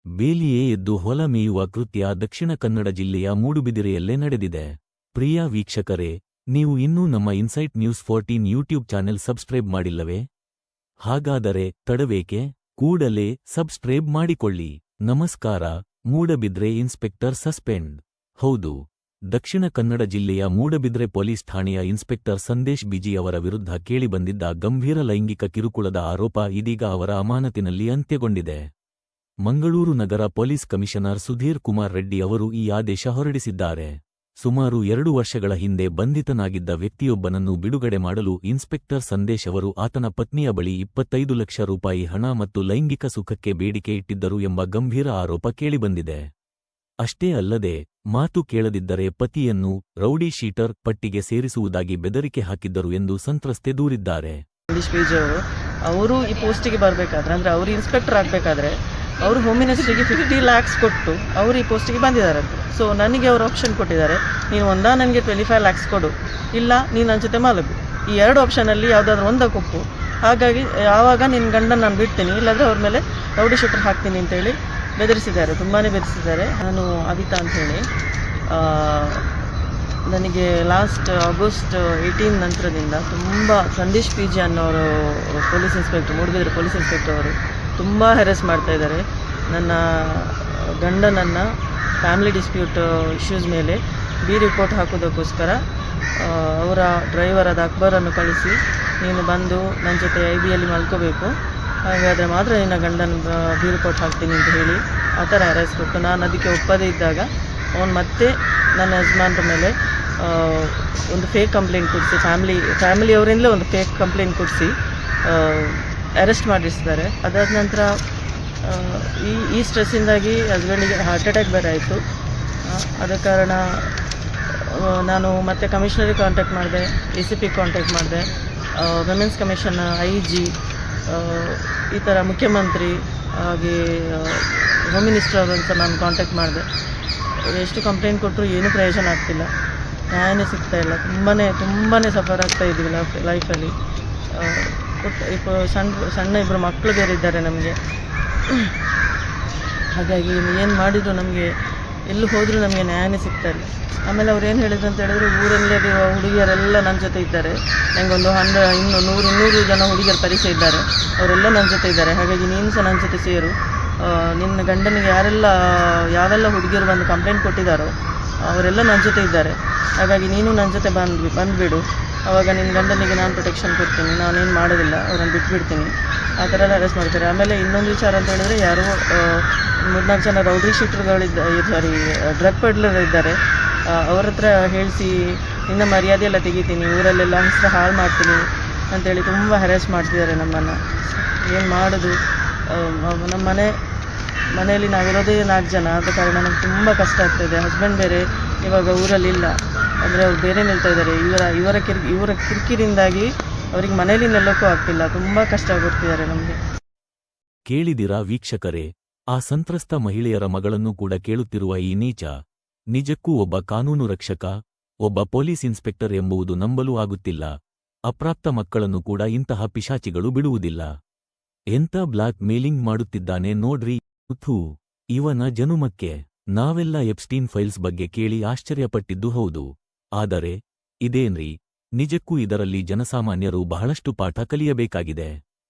ಬೇಲಿಯೇ ಎದ್ದು ಹೊಲ ಮೇಯುವ ಕೃತ್ಯ ದಕ್ಷಿಣ ಕನ್ನಡ ಜಿಲ್ಲೆಯ ಮೂಡುಬಿದಿರೆಯಲ್ಲೇ ನಡೆದಿದೆ. ಪ್ರಿಯ ವೀಕ್ಷಕರೇ, ನೀವು ಇನ್ನೂ ನಮ್ಮ insight news 14 YouTube channel subscribe ಮಾಡಿಲ್ಲವೇ? ಹಾಗಾದರೆ ತಡವೇಕೆ? ಕೂಡಲೇ ಸಬ್ಸ್ಕ್ರೈಬ್ ಮಾಡಿಕೊಳ್ಳಿ. ನಮಸ್ಕಾರ. Moodbidri inspector suspend. ಹೌದು, ದಕ್ಷಿಣ ಕನ್ನಡ ಜಿಲ್ಲೆಯ ಮೂಡಬಿದ್ರೆ ಪೊಲೀಸ್ ಠಾಣೆಯ ಇನ್ಸ್ಪೆಕ್ಟರ್ ಸಂದೇಶ್ ಬಿಜಿ ಅವರ ವಿರುದ್ಧ ಕೇಳಿಬಂದಿದ್ದ ಗಂಭೀರ ಲೈಂಗಿಕ ಕಿರುಕುಳದ ಆರೋಪ ಇದೀಗ ಅವರ ಅಮಾನತಿನಲ್ಲಿ ಅಂತ್ಯಗೊಂಡಿದೆ. ಮಂಗಳೂರು ನಗರ ಪೊಲೀಸ್ ಕಮಿಷನರ್ ಸುಧೀರ್ ಕುಮಾರ್ ರೆಡ್ಡಿ ಅವರು ಈ ಆದೇಶ ಹೊರಡಿಸಿದ್ದಾರೆ. ಸುಮಾರು 2 ವರ್ಷಗಳ ಹಿಂದೆ ಬಂಧಿತನಾಗಿದ್ದ ವ್ಯಕ್ತಿಯೊಬ್ಬನನ್ನು ಬಿಡುಗಡೆ ಮಾಡಲು ಇನ್ಸ್ಪೆಕ್ಟರ್ ಸಂದೇಶ್ ಅವರು ಆತನ ಪತ್ನಿಯ ಬಳಿ 25 ಲಕ್ಷ ರೂಪಾಯಿ ಹಣ ಮತ್ತು ಲೈಂಗಿಕ ಸುಖಕ್ಕೆ ಬೇಡಿಕೆ ಇಟ್ಟಿದ್ದರು ಎಂಬ ಗಂಭೀರ ಆರೋಪ ಕೇಳಿಬಂದಿದೆ. ಅಷ್ಟೇ ಅಲ್ಲದೆ, ಮಾತು ಕೇಳದಿದ್ದರೆ ಪತಿಯನ್ನು ರೌಡಿ ಶೀಟರ್ ಪಟ್ಟಿಗೆ ಸೇರಿಸುವುದಾಗಿ ಬೆದರಿಕೆ ಹಾಕಿದ್ದರು ಎಂದು ಸಂತ್ರಸ್ತೆ ದೂರಿದ್ದಾರೆ. ಅವರು ಈ ಪೋಸ್ಟಿಗೆ ಬರಬೇಕಾದ್ರೆ, ಅಂದ್ರೆ ಅವರು ಇನ್ಸ್ಪೆಕ್ಟರ್ ಆಗಬೇಕಾದ್ರೆ ಅವರು ಹೋಮ್ ಮಿನಿಸ್ಟ್ರಿಗೆ 50 lakhs ಕೊಟ್ಟು ಅವರು ಈ ಪೋಸ್ಟಿಗೆ ಬಂದಿದ್ದಾರೆ. ಸೊ ನನಗೆ ಅವರು ಆಪ್ಷನ್ ಕೊಟ್ಟಿದ್ದಾರೆ, ನೀನು ನನಗೆ 25 lakhs ಕೊಡು, ಇಲ್ಲ ನೀನು ನನ್ನ ಜೊತೆ ಮಲಗು. ಈ 2 ಆಪ್ಷನಲ್ಲಿ ಯಾವುದಾದ್ರೂ ಒಂದಕ್ಕೆ ಒಪ್ಪು. ಹಾಗಾಗಿ ಆವಾಗ ನಿನ್ನ ಗಂಡನ ನಾನು ಬಿಡ್ತೀನಿ, ಇಲ್ಲಾಂದರೆ ಅವ್ರ ಮೇಲೆ ರೌಡಿ ಶೂಟರ್ ಹಾಕ್ತೀನಿ ಅಂತೇಳಿ ಬೆದರಿಸಿದ್ದಾರೆ, ತುಂಬಾ ಬೆದರಿಸಿದ್ದಾರೆ. ನಾನು ಅವಿತಾ ಅಂಥೇಳಿ, ನನಗೆ ಲಾಸ್ಟ್ ಆಗಸ್ಟ್ 18 ನಂತರದಿಂದ ತುಂಬ ಸಂದೇಶ್ ಪಿ ಜಿ ಅನ್ನೋರು police inspector, Moodbidri police inspector ಅವರು ತುಂಬ ಹೆರೆಸ್ ಮಾಡ್ತಾಯಿದ್ದಾರೆ. ನನ್ನ ಗಂಡನನ್ನು ಫ್ಯಾಮಿಲಿ ಡಿಸ್ಪ್ಯೂಟ್ ಇಶ್ಯೂಸ್ ಮೇಲೆ ರಿಪೋರ್ಟ್ ಹಾಕೋದಕ್ಕೋಸ್ಕರ ಅವರ ಡ್ರೈವರ್ ಆದ ಅಕ್ಬರನ್ನು ಕಳಿಸಿ, ನೀನು ಬಂದು ನನ್ನ ಜೊತೆ IBಯಲ್ಲಿ ಮಲ್ಕೋಬೇಕು, ಹಾಗಾದರೆ ಮಾತ್ರ ನಿನ್ನ ಗಂಡನ ರಿಪೋರ್ಟ್ ಹಾಕ್ತೀನಿ ಅಂತ ಹೇಳಿ ಆ ಥರ ಹೆರೆಸ್ ಕೊಟ್ಟು, ನಾನು ಅದಕ್ಕೆ ಒಪ್ಪದೇ ಇದ್ದಾಗ ಅವನು ಮತ್ತೆ ನನ್ನ ಯಜಮಾನ್ರ ಮೇಲೆ ಒಂದು ಫೇಕ್ ಕಂಪ್ಲೇಂಟ್ ಕೊಡಿಸಿ, ಫ್ಯಾಮಿಲಿಯವರಿಂದಲೇ ಒಂದು ಫೇಕ್ ಕಂಪ್ಲೇಂಟ್ ಕೊಡಿಸಿ ಅರೆಸ್ಟ್ ಮಾಡಿಸಿದ್ದಾರೆ. ಅದಾದ ನಂತರ ಈ ಸ್ಟ್ರೆಸ್ಸಿಂದಾಗಿ ಹಸ್ಬೆಂಡಿಗೆ ಹಾರ್ಟ್ ಅಟ್ಯಾಕ್ ಬೇರೆ ಆಯಿತು. ಆದ ಕಾರಣ ನಾನು ಮತ್ತೆ ಕಮಿಷನರಿಗೆ ಕಾಂಟ್ಯಾಕ್ಟ್ ಮಾಡಿದೆ, ACP ಕಾಂಟ್ಯಾಕ್ಟ್ ಮಾಡಿದೆ, ವಿಮೆನ್ಸ್ ಕಮಿಷನ್, IG, ಈ ಥರ ಮುಖ್ಯಮಂತ್ರಿ ಹಾಗೆ ಹೋಮ್ ಮಿನಿಸ್ಟರ್ ಅವರಂತ ನಾನು ಕಾಂಟ್ಯಾಕ್ಟ್ ಮಾಡಿದೆ. ಎಷ್ಟು ಕಂಪ್ಲೇಂಟ್ ಕೊಟ್ಟರು ಏನೂ ಪ್ರಯೋಜನ ಆಗ್ತಿಲ್ಲ, ನ್ಯಾಯನೇ ಸಿಗ್ತಾಯಿಲ್ಲ. ತುಂಬಾ ಸಫರ್ ಆಗ್ತಾ ಇದ್ದೀವಿ ಲೈಫಲ್ಲಿ. ഇപ്പോൾ ಸಣ್ಣ 2 ಮಕ್ಕಳು ಬೇರೆ ಇದ್ದಾರೆ ನಮಗೆ. ಹಾಗಾಗಿ ಏನು ಮಾಡಿದ್ರು ನಮಗೆ, ಎಲ್ಲೂ ಹೋದರೂ ನಮಗೆ ನ್ಯಾಯನೇ ಸಿಗ್ತಾ ಇಲ್ಲ. ಆಮೇಲೆ ಅವ್ರು ಏನು ಹೇಳಿದ್ರು ಅಂತ ಹೇಳಿದ್ರೆ, ಊರಲ್ಲಿರುವ ಹುಡುಗಿಯರೆಲ್ಲ ನನ್ನ ಜೊತೆ ಇದ್ದಾರೆ, ನನಗೊಂದು 100-200 ಜನ ಹುಡುಗಿಯರ ಪರಿಚಯ ಇದ್ದಾರೆ, ಅವರೆಲ್ಲ ನನ್ನ ಜೊತೆ ಇದ್ದಾರೆ. ಹಾಗಾಗಿ ನೀನು ಸಹ ನನ್ನ ಜೊತೆ ಸೇರು, ನಿನ್ನ ಗಂಡನಿಗೆ ಯಾವೆಲ್ಲ ಹುಡುಗಿಯರು ಬಂದು ಕಂಪ್ಲೇಂಟ್ ಕೊಟ್ಟಿದ್ದಾರೋ ಅವರೆಲ್ಲ ನನ್ನ ಜೊತೆ ಇದ್ದಾರೆ, ಹಾಗಾಗಿ ನೀನು ನನ್ನ ಜೊತೆ ಬಂದುಬಿಡು, ಆವಾಗ ನಿನ್ನ ಗಂಡನಿಗೆ ನಾನು ಪ್ರೊಟೆಕ್ಷನ್ ಕೊಡ್ತೀನಿ, ನಾನೇನು ಮಾಡೋದಿಲ್ಲ, ಅವರನ್ನು ಬಿಟ್ಬಿಡ್ತೀನಿ. ಆ ಥರ ಎಲ್ಲ ಅರೆಸ್ಟ್ ಮಾಡ್ತಾರೆ. ಆಮೇಲೆ ಇನ್ನೊಂದು ವಿಚಾರ ಅಂತ ಹೇಳಿದ್ರೆ, ಯಾರೋ 3-4 ಜನ ರೌಡಿ ಡ್ರಗ್ ಪೆಡ್ಲರ್ ಇದ್ದಾರೆ, ಅವ್ರ ಹತ್ರ ಹೇಳಿಸಿ ನಿನ್ನ ಮರ್ಯಾದೆಯೆಲ್ಲ ತೆಗಿತೀನಿ, ಊರಲ್ಲೆಲ್ಲ ಹೆಸರು ಹಾಳು ಮಾಡ್ತೀನಿ ಅಂತೇಳಿ ತುಂಬ ಹೆರಾಸ್ ಮಾಡ್ತಿದ್ದಾರೆ ನಮ್ಮನ್ನು. ಏನು ಮಾಡೋದು? ನಮ್ಮ ಮನೆಯಲ್ಲಿ ನಾವಿರೋದೇ 4 ಜನ, ಆದ ಕಾರಣ ನಮ್ಗೆ ತುಂಬ ಕಷ್ಟ ಆಗ್ತಾಯಿದೆ. ಹಸ್ಬೆಂಡ್ ಬೇರೆ ಇವಾಗ ಊರಲ್ಲಿಲ್ಲ, ಅಂದರೆ ಅವ್ರು ಬೇರೆ ನಿಲ್ತಾ ಇದ್ದಾರೆ. ಇವರ ಕಿರಿಕಿರಿಂದಾಗಿ ಅವ್ರಿಗೆ ಮನೇಲಿ ನಿಲ್ಲೋಕ್ಕೂ ಆಗ್ತಿಲ್ಲ, ತುಂಬ ಕಷ್ಟ ಆಗ್ಬಿಡ್ತಿದ್ದಾರೆ ನಮಗೆ. ಕೇಳಿದಿರಾ ವೀಕ್ಷಕರೇ? ಆ ಸಂತ್ರಸ್ತ ಮಹಿಳೆಯರ ಮಗಳನ್ನು ಕೂಡ ಕೇಳುತ್ತಿರುವ ಈ ನೀಚ ನಿಜಕ್ಕೂ ಒಬ್ಬ ಕಾನೂನು ರಕ್ಷಕ, ಒಬ್ಬ ಪೊಲೀಸ್ ಇನ್ಸ್ಪೆಕ್ಟರ್ ಎಂಬುದು ನಂಬಲೂ ಆಗುತ್ತಿಲ್ಲ. ಅಪ್ರಾಪ್ತ ಮಕ್ಕಳನ್ನು ಕೂಡ ಇಂತಹ ಪಿಶಾಚಿಗಳು ಬಿಡುವುದಿಲ್ಲ. ಎಂಥ ಬ್ಲಾಕ್ ಮೇಲಿಂಗ್ ಮಾಡುತ್ತಿದ್ದಾನೆ ನೋಡ್ರಿ. ಥೂ, ಇವನ ಜನುಮಕ್ಕೆ. ನಾವೆಲ್ಲ ಎಪ್ಸ್ಟೀನ್ ಫೈಲ್ಸ್ ಬಗ್ಗೆ ಕೇಳಿ ಆಶ್ಚರ್ಯಪಟ್ಟಿದ್ದು ಹೌದು, ಆದರೆ ಇದೇನ್ರಿ, ನಿಜಕ್ಕೂ ಇದರಲ್ಲಿ ಜನಸಾಮಾನ್ಯರು ಬಹಳಷ್ಟು ಪಾಠ ಕಲಿಯಬೇಕಾಗಿದೆ.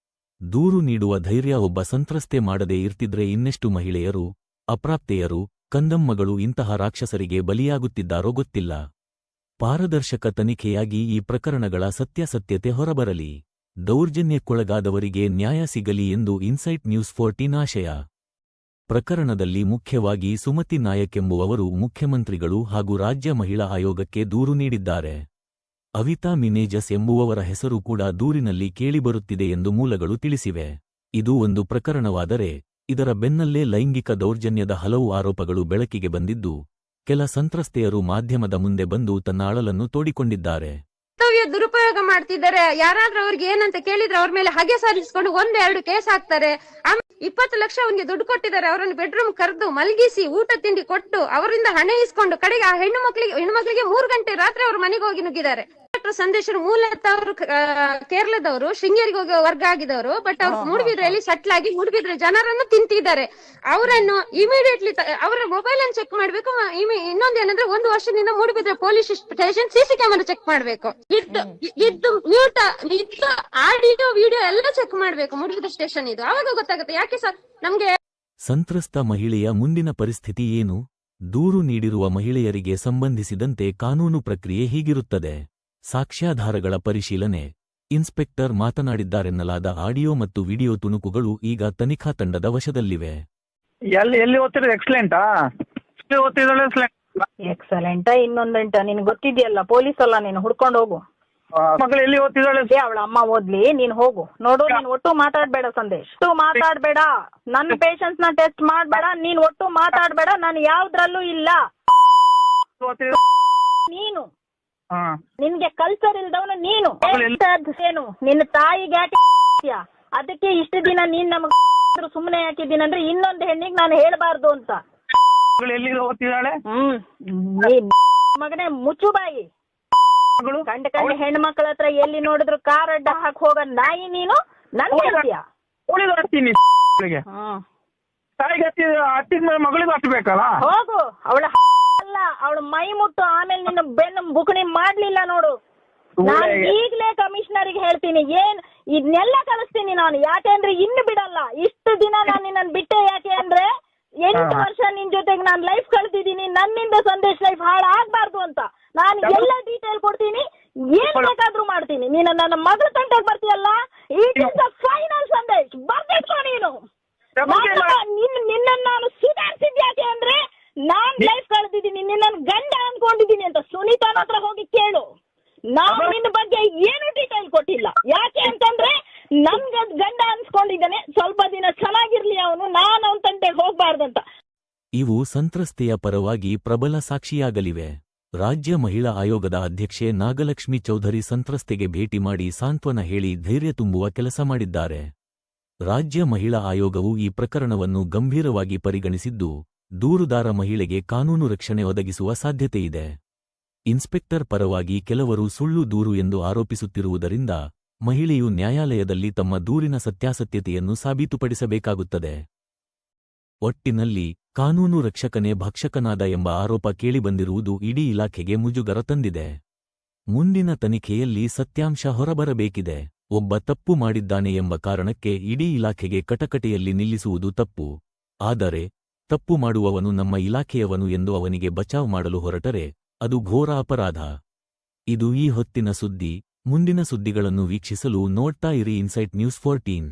ದೂರು ನೀಡುವ ಧೈರ್ಯ ಒಬ್ಬ ಸಂತ್ರಸ್ತೆ ಮಾಡದೇ ಇರ್ತಿದ್ರೆ ಇನ್ನೆಷ್ಟು ಮಹಿಳೆಯರು, ಅಪ್ರಾಪ್ತೆಯರು, ಕಂದಮ್ಮಗಳು ಇಂತಹ ರಾಕ್ಷಸರಿಗೆ ಬಲಿಯಾಗುತ್ತಿದ್ದಾರೋ ಗೊತ್ತಿಲ್ಲ. ಪಾರದರ್ಶಕ ತನಿಖೆಯಾಗಿ ಈ ಪ್ರಕರಣಗಳ ಸತ್ಯಾಸತ್ಯತೆ ಹೊರಬರಲಿ, ದೌರ್ಜನ್ಯಕ್ಕೊಳಗಾದವರಿಗೆ ನ್ಯಾಯ ಸಿಗಲಿ ಎಂದು ಇನ್ಸೈಟ್ ನ್ಯೂಸ್ 14 ಆಶಯ. ಪ್ರಕರಣದಲ್ಲಿ ಮುಖ್ಯವಾಗಿ ಸುಮತಿ ನಾಯಕ್ ಎಂಬುವವರು ಮುಖ್ಯಮಂತ್ರಿಗಳು ಹಾಗೂ ರಾಜ್ಯ ಮಹಿಳಾ ಆಯೋಗಕ್ಕೆ ದೂರು ನೀಡಿದ್ದಾರೆ. ಅವಿತಾ ಮಿನೇಜಸ್ ಎಂಬುವವರ ಹೆಸರು ಕೂಡ ದೂರಿನಲ್ಲಿ ಕೇಳಿಬರುತ್ತಿದೆ ಎಂದು ಮೂಲಗಳು ತಿಳಿಸಿವೆ. ಇದು ಒಂದು ಪ್ರಕರಣವಾದರೆ, ಇದರ ಬೆನ್ನಲ್ಲೇ ಲೈಂಗಿಕ ದೌರ್ಜನ್ಯದ ಹಲವು ಆರೋಪಗಳು ಬೆಳಕಿಗೆ ಬಂದಿದ್ದು, ಕೆಲ ಸಂತ್ರಸ್ತೆಯರು ಮಾಧ್ಯಮದ ಮುಂದೆ ಬಂದು ತನ್ನ ಅಳಲನ್ನು ತೋಡಿಕೊಂಡಿದ್ದಾರೆ. ದುರುಪಯೋಗ ಮಾಡ್ತಿದ್ದಾರೆ. ಯಾರಾದ್ರೂ ಅವ್ರಿಗೆ ಏನಂತ ಕೇಳಿದ್ರೆ ಅವ್ರ ಮೇಲೆ ಹಗೆ ಸಾಧಿಸಿಕೊಂಡು 1-2 ಕೇಸ್ ಹಾಕ್ತಾರೆ. 20 ಲಕ್ಷ ಅವನಿಗೆ ದುಡ್ಡು ಕೊಟ್ಟಿದ್ದಾರೆ, ಅವರನ್ನು ಬೆಡ್ರೂಮ್ ಕರೆದು ಮಲಗಿಸಿ ಊಟ ತಿಂಡಿ ಕೊಟ್ಟು ಅವರಿಂದ ಹಣ ಇಸ್ಕೊಂಡು ಕಡೆಗೆ ಆ ಹೆಣ್ಣು ಮಕ್ಕಳಿಗೆ 3 ಗಂಟೆ ರಾತ್ರಿ ಅವ್ರ ಮನೆಗೆ ಹೋಗಿ ನುಗ್ಗಿದ್ದಾರೆ. ಇನ್ಸ್ಪೆಕ್ಟರ್ ಸಂದೇಶರು ಮೂಲತಃ ಅವರು ಕೇರಳದವರು, ಶೃಂಗೇರಿಗೆ ಹೋಗಿ ವರ್ಗ ಆಗಿದವರು. ಬಟ್ ಅವ್ರು ಮೂಡುಬಿದ್ರೆಯಲ್ಲಿ ಸೆಟ್ಲ್ ಆಗಿ ಮೂಡುಬಿದ್ರೆ ಜನರನ್ನು ತಿಂತಿದ್ದಾರೆ. ಅವರನ್ನು ಇಮಿಡಿಯೇಟ್ಲಿ ಅವರ ಮೊಬೈಲ್ ಅನ್ನು ಚೆಕ್ ಮಾಡ್ಬೇಕು. ಇನ್ನೊಂದೇನಂದ್ರೆ 1 ವರ್ಷದಿಂದ Moodbidri police station CC camera check ಮಾಡ್ಬೇಕು. ಇದ್ದು ಮ್ಯೂಟ್ ಇದ್ದು ಆಡಿಯೋ ವಿಡಿಯೋ ಎಲ್ಲ ಚೆಕ್ ಮಾಡ್ಬೇಕು ಮೂಡುಬಿದ್ರೆ ಸ್ಟೇಷನ್. ಇದು ಅವಾಗ ಗೊತ್ತಾಗುತ್ತೆ ಯಾಕೆ ಸರ್ ನಮ್ಗೆ. ಸಂತ್ರಸ್ತ ಮಹಿಳೆಯ ಮುಂದಿನ ಪರಿಸ್ಥಿತಿ ಏನು? ದೂರು ನೀಡಿರುವ ಮಹಿಳೆಯರಿಗೆ ಸಂಬಂಧಿಸಿದಂತೆ ಕಾನೂನು ಪ್ರಕ್ರಿಯೆ ಹೀಗಿರುತ್ತದೆ. ಸಾಕ್ಷ್ಯಾಧಾರಗಳ ಪರಿಶೀಲನೆ. ಇನ್ಸ್ಪೆಕ್ಟರ್ ಮಾತನಾಡಿದ್ದಾರೆನ್ನಲಾದ ಆಡಿಯೋ ಮತ್ತು ವಿಡಿಯೋ ತುಣುಕುಗಳು ಈಗ ತನಿಖಾ ತಂಡದ ವಶದಲ್ಲಿವೆ. ಎಲ್ಲಿ ಓದ್ತಿರೋದು? ಎಕ್ಸಲೆಂಟಾ? ಓದ್ತಿದ್ದಾಳೆ ಎಕ್ಸಲೆಂಟ ಇನ್ನೊಂದಂಟ ನಿನ್ ಗೊತ್ತಿದ್ಯಲ್ಲ, ಪೊಲೀಸ್ ಅಲ್ಲ ನೀನು, ಹುಡ್ಕೊಂಡು ಹೋಗು. ಮಗಳು ಎಲ್ಲಿ ಓದ್ತಿದ್ದಾಳೆ? ಅವಳ ಅಮ್ಮ ಓದ್ಲಿ, ನೀನ್ ಹೋಗು. ನೋಡು, ನೀನ್ ಒಟ್ಟು ಮಾತಾಡ್ಬೇಡ ಸಂದೇಶ್, ಒಟ್ಟು ಮಾತಾಡ್ಬೇಡ. ನನ್ನ ಪೇಷನ್ಸ್ ನ ಟೆಸ್ಟ್ ಮಾಡ್ಬೇಡ. ನೀನ್ ಒಟ್ಟು ಮಾತಾಡ್ಬೇಡ, ನಾನು ಯಾವ್ದ್ರಲ್ಲೂ ಇಲ್ಲ. ನೀನು ನಿನ್ಗೆ ಕಲ್ಚರ್ ಇಲ್ದವನು ನೀನು. ಏನು ನಿನ್ನ ತಾಯಿಗೆ ಯಾಕೆ ಅದಕ್ಕೆ ಇಷ್ಟು ದಿನ ನೀನ್ ನಮಗ್ ಸುಮ್ಮನೆ ಹಾಕಿದ್ದೀನಂದ್ರೆ ಇನ್ನೊಂದು ಹೆಣ್ಣಿಗೆ ನಾನು ಹೇಳ್ಬಾರ್ದು ಅಂತ. ಎಲ್ಲಿ ಓದ್ತಿದ್ದಾಳೆ? ಮಗನೇ ಮುಚ್ಚು ಬಾಯಿ. ಕಂಡ ಹೆಣ್ಣು ಮಕ್ಕಳ ಹತ್ರ ಎಲ್ಲಿ ನೋಡಿದ್ರು ಕಾರ್ ಅಡ್ಡ ಹಾಕಿ ಹೋಗ ನಾಯಿ ನೀನು. ನನ್ ಹೇಳ್ತೀಯ? ಮಗಳಿಗೆ ಹತ್ತಬೇಕಲ್ಲ. ಹೋಗು. ಅವಳ ಅಲ್ಲ, ಅವಳ ಮೈ ಮುಟ್ಟು ಆಮೇಲೆ ನಿನ್ನ ಬೆನ್ನು ಬುಕಣಿ ಮಾಡ್ಲಿಲ್ಲ ನೋಡು. ನಾನು ಈಗ್ಲೇ ಕಮಿಷನರ್ಗೆ ಹೇಳ್ತೀನಿ, ಇದನ್ನೆಲ್ಲ ಕಳಿಸ್ತೀನಿ ನಾನು. ಯಾಕೆಂದ್ರೆ ಇನ್ನು ಬಿಡಲ್ಲ. ಇಷ್ಟು ದಿನ ನಾನು ನಿನ್ನ ಬಿಟ್ಟೆ ಯಾಕೆ ಅಂದ್ರೆ 8 ವರ್ಷ ನಿನ್ ಜೊತೆಗೆ ನಾನು ಲೈಫ್ ಕಳ್ದಿದ್ದೀನಿ. ನನ್ನಿಂದ ಸಂದೇಶ್ ಲೈಫ್ ಹಾಳಾಗ್ಬಾರ್ದು ಅಂತ ನಾನು ಎಲ್ಲ ಡೀಟೇಲ್ ಕೊಡ್ತೀನಿ. ಏನ್ ಬೇಕಾದ್ರೂ ಮಾಡ್ತೀನಿ. ನೀನು ನನ್ನ ಮಗಳ ತಂಟೆಗೆ ಬರ್ತೀಯಲ್ಲ, it is the final Sandesh. ಬರ್ದಿಟ್ಕೋ ನೀನು. ನಿನ್ನ ನಾನು ಸುಧಾರಿಸಿದ್ಯಾಕೆ ಅಂದ್ರೆ ನಾನ್ ಲೈಫ್ ಕಳ್ದಿದ್ದೀನಿ, ನಿನ್ನ ಗಂಡ ಅನ್ಕೊಂಡಿದ್ದೀನಿ ಅಂತ ಸುನೀತಾನ ಹತ್ರ ಹೋಗಿ ಕೇಳು. ನಾನು ನಿನ್ನ ಬಗ್ಗೆ ಏನು ಡೀಟೇಲ್ ಕೊಟ್ಟಿಲ್ಲ. ಯಾಕೆ ಅಂತಂದ್ರೆ ನನ್ಗೆ ಗಂಡ ಅನ್ಸ್ಕೊಂಡಿದ್ದಾನೆ, ಸ್ವಲ್ಪ ದಿನ ಚೆನ್ನಾಗಿರ್ಲಿ ಅವನು, ನಾನು ಅವನ ತಂಟೆಗೆ ಹೋಗ್ಬಾರ್ದಂತ. ಇವು ಸಂತ್ರಸ್ತೆಯ ಪರವಾಗಿ ಪ್ರಬಲ ಸಾಕ್ಷಿಯಾಗಲಿವೆ. ರಾಜ್ಯ ಮಹಿಳಾ ಆಯೋಗದ ಅಧ್ಯಕ್ಷೆ ನಾಗಲಕ್ಷ್ಮಿ ಚೌಧರಿ ಸಂತ್ರಸ್ತೆಗೆ ಭೇಟಿ ಮಾಡಿ ಸಾಂತ್ವನ ಹೇಳಿ ಧೈರ್ಯ ತುಂಬುವ ಕೆಲಸ ಮಾಡಿದ್ದಾರೆ. ರಾಜ್ಯ ಮಹಿಳಾ ಆಯೋಗವು ಈ ಪ್ರಕರಣವನ್ನು ಗಂಭೀರವಾಗಿ ಪರಿಗಣಿಸಿದ್ದು, ದೂರುದಾರ ಮಹಿಳೆಗೆ ಕಾನೂನು ರಕ್ಷಣೆ ಒದಗಿಸುವ ಸಾಧ್ಯತೆಯಿದೆ. ಇನ್ಸ್ಪೆಕ್ಟರ್ ಪರವಾಗಿ ಕೆಲವರು ಸುಳ್ಳು ದೂರು ಎಂದು ಆರೋಪಿಸುತ್ತಿರುವುದರಿಂದ ಮಹಿಳೆಯು ನ್ಯಾಯಾಲಯದಲ್ಲಿ ತಮ್ಮ ದೂರಿನ ಸತ್ಯಾಸತ್ಯತೆಯನ್ನು ಸಾಬೀತುಪಡಿಸಬೇಕಾಗುತ್ತದೆ. ಒಟ್ಟಿನಲ್ಲಿ ಕಾನೂನು ರಕ್ಷಕನೇ ಭಕ್ಷಕನಾದ ಎಂಬ ಆರೋಪ ಕೇಳಿಬಂದಿರುವುದು ಇಡೀ ಇಲಾಖೆಗೆ ಮುಜುಗರ ತಂದಿದೆ. ಮುಂದಿನ ತನಿಖೆಯಲ್ಲಿ ಸತ್ಯಾಂಶ ಹೊರಬರಬೇಕಿದೆ. ಒಬ್ಬ ತಪ್ಪು ಮಾಡಿದ್ದಾನೆ ಎಂಬ ಕಾರಣಕ್ಕೆ ಇಡೀ ಇಲಾಖೆಗೆ ಕಟಕಟೆಯಲ್ಲಿ ನಿಲ್ಲಿಸುವುದು ತಪ್ಪು. ಆದರೆ ತಪ್ಪು ಮಾಡುವವನು ನಮ್ಮ ಇಲಾಖೆಯವನು ಎಂದು ಅವನಿಗೆ ಬಚಾವ್ ಮಾಡಲು ಹೊರಟರೆ ಅದು ಘೋರ ಅಪರಾಧ. ಇದು ಈ ಹೊತ್ತಿನ ಸುದ್ದಿ. ಮುಂದಿನ ಸುದ್ದಿಗಳನ್ನು ವೀಕ್ಷಿಸಲು ನೋಡ್ತಾ ಇರಿ ಇನ್ಸೈಟ್ ನ್ಯೂಸ್ 14.